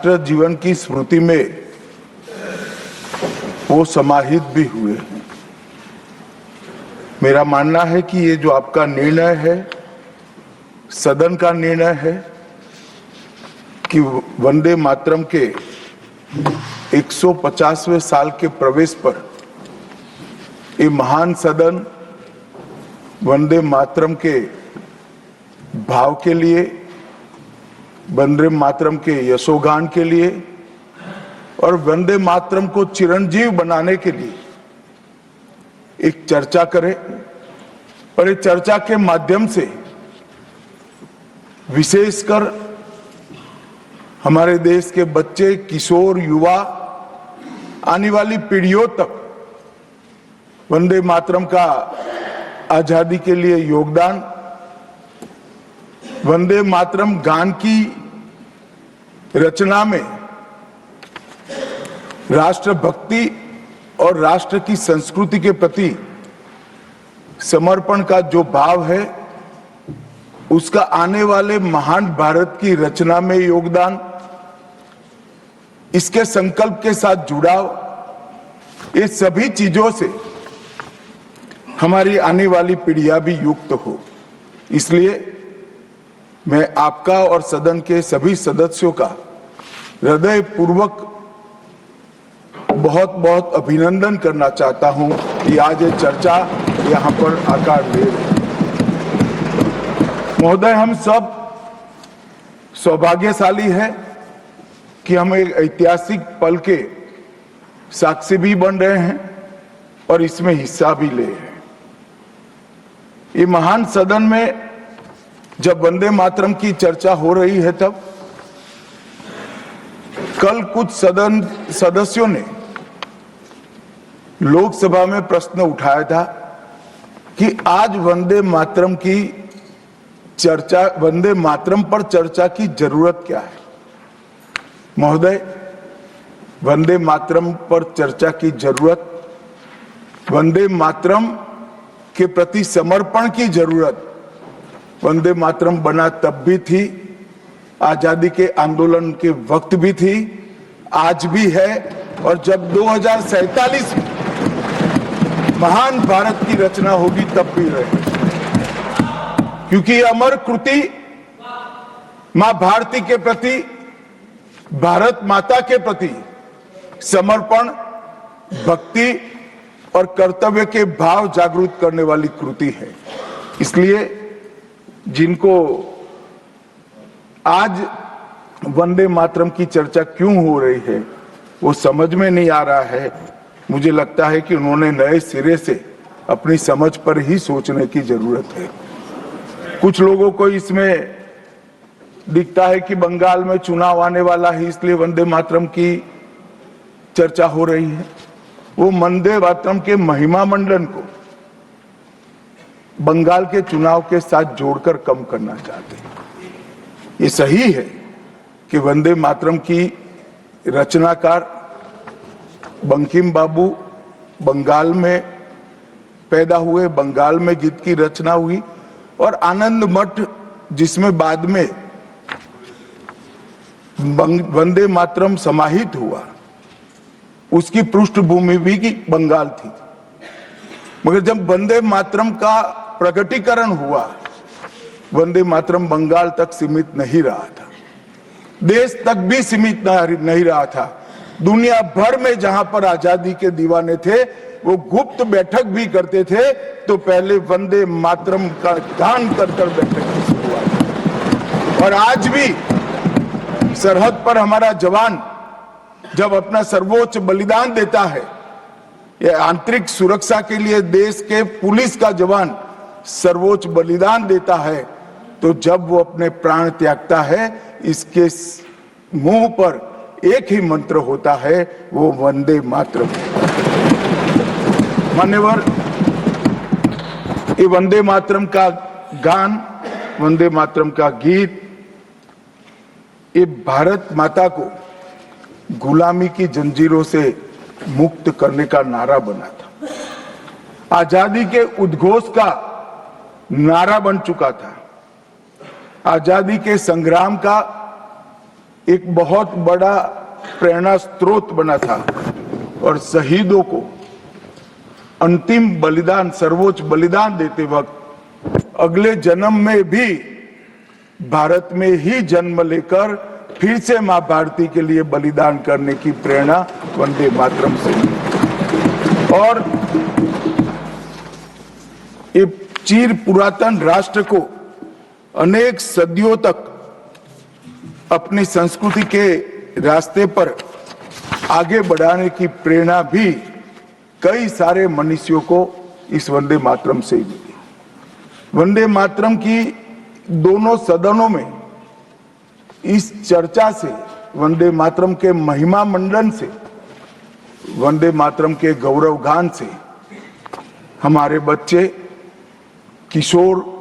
राष्ट्र जीवन की स्मृति में वो समाहित भी हुए हैं। मेरा मानना है कि ये जो आपका निर्णय है, सदन का निर्णय है कि वंदे मातरम के 150वें साल के प्रवेश पर ये महान सदन वंदे मातरम के भाव के लिए, वंदे मातरम के यशोगान के लिए और वंदे मातरम को चिरंजीव बनाने के लिए एक चर्चा करे और इस चर्चा के माध्यम से विशेषकर हमारे देश के बच्चे, किशोर, युवा, आने वाली पीढ़ियों तक वंदे मातरम का आजादी के लिए योगदान, वंदे मातरम गान की रचना में राष्ट्रभक्ति और राष्ट्र की संस्कृति के प्रति समर्पण का जो भाव है, उसका आने वाले महान भारत की रचना में योगदान, इसके संकल्प के साथ जुड़ाव, ये सभी चीजों से हमारी आने वाली पीढ़ियां भी युक्त हो। इसलिए मैं आपका और सदन के सभी सदस्यों का हृदय पूर्वक बहुत बहुत अभिनंदन करना चाहता हूं कि आज ये चर्चा यहां पर आकार ले रही है। महोदय, हम सब सौभाग्यशाली हैं कि हम एक ऐतिहासिक पल के साक्षी भी बन रहे हैं और इसमें हिस्सा भी ले रहे हैं। ये महान सदन में जब वंदे मातरम की चर्चा हो रही है, तब कल कुछ सदन सदस्यों ने लोकसभा में प्रश्न उठाया था कि आज वंदे मातरम की चर्चा, वंदे मातरम पर चर्चा की जरूरत क्या है। महोदय, वंदे मातरम पर चर्चा की जरूरत, वंदे मातरम के प्रति समर्पण की जरूरत वंदे मातरम बना तब भी थी, आजादी के आंदोलन के वक्त भी थी, आज भी है और जब 2047 में महान भारत की रचना होगी तब भी रहे। क्योंकि अमर कृति मां भारती के प्रति, भारत माता के प्रति समर्पण, भक्ति और कर्तव्य के भाव जागृत करने वाली कृति है। इसलिए जिनको आज वंदे मातरम की चर्चा क्यों हो रही है वो समझ में नहीं आ रहा है। मुझे लगता है कि उन्होंने नए सिरे से अपनी समझ पर ही सोचने की जरूरत है। कुछ लोगों को इसमें दिखता है कि बंगाल में चुनाव आने वाला है, इसलिए वंदे मातरम की चर्चा हो रही है। वो वंदे मातरम के महिमा मंडन को बंगाल के चुनाव के साथ जोड़कर कम करना चाहते हैं। ये सही है कि वंदे मातरम की रचनाकार बंकिम बाबू बंगाल में पैदा हुए, बंगाल में गीत की रचना हुई और आनंद मठ जिसमें बाद में वंदे मातरम समाहित हुआ, उसकी पृष्ठभूमि भी की बंगाल थी। मगर जब वंदे मातरम का प्रकटीकरण हुआ, वंदे मातरम बंगाल तक सीमित नहीं रहा था, देश तक भी सीमित नहीं रहा था। दुनिया भर में जहां पर आजादी के दीवाने थे वो गुप्त बैठक भी करते थे, तो पहले वंदे मातरम का गान कर बैठक की शुरुआत। और आज भी सरहद पर हमारा जवान जब अपना सर्वोच्च बलिदान देता है, ये आंतरिक सुरक्षा के लिए देश के पुलिस का जवान सर्वोच्च बलिदान देता है, तो जब वो अपने प्राण त्यागता है, इसके मुंह पर एक ही मंत्र होता है, वो वंदे मातरम। मान्यवर, ये वंदे मातरम का गान, वंदे मातरम का गीत, ये भारत माता को गुलामी की जंजीरों से मुक्त करने का नारा बना था, आजादी के उद्घोष का नारा बन चुका था, आजादी के संग्राम का एक बहुत बड़ा प्रेरणा स्रोत बना था और शहीदों को अंतिम बलिदान, सर्वोच्च बलिदान देते वक्त अगले जन्म में भी भारत में ही जन्म लेकर फिर से मां भारती के लिए बलिदान करने की प्रेरणा वंदे मातरम से। और ये चिर पुरातन राष्ट्र को अनेक सदियों तक अपनी संस्कृति के रास्ते पर आगे बढ़ाने की प्रेरणा भी कई सारे मनुष्यों को इस वंदे मातरम से ही मिली। वंदे मातरम की दोनों सदनों में इस चर्चा से, वंदे मातरम के महिमा मंडन से, वंदे मातरम के गौरव गान से हमारे बच्चे, किशोर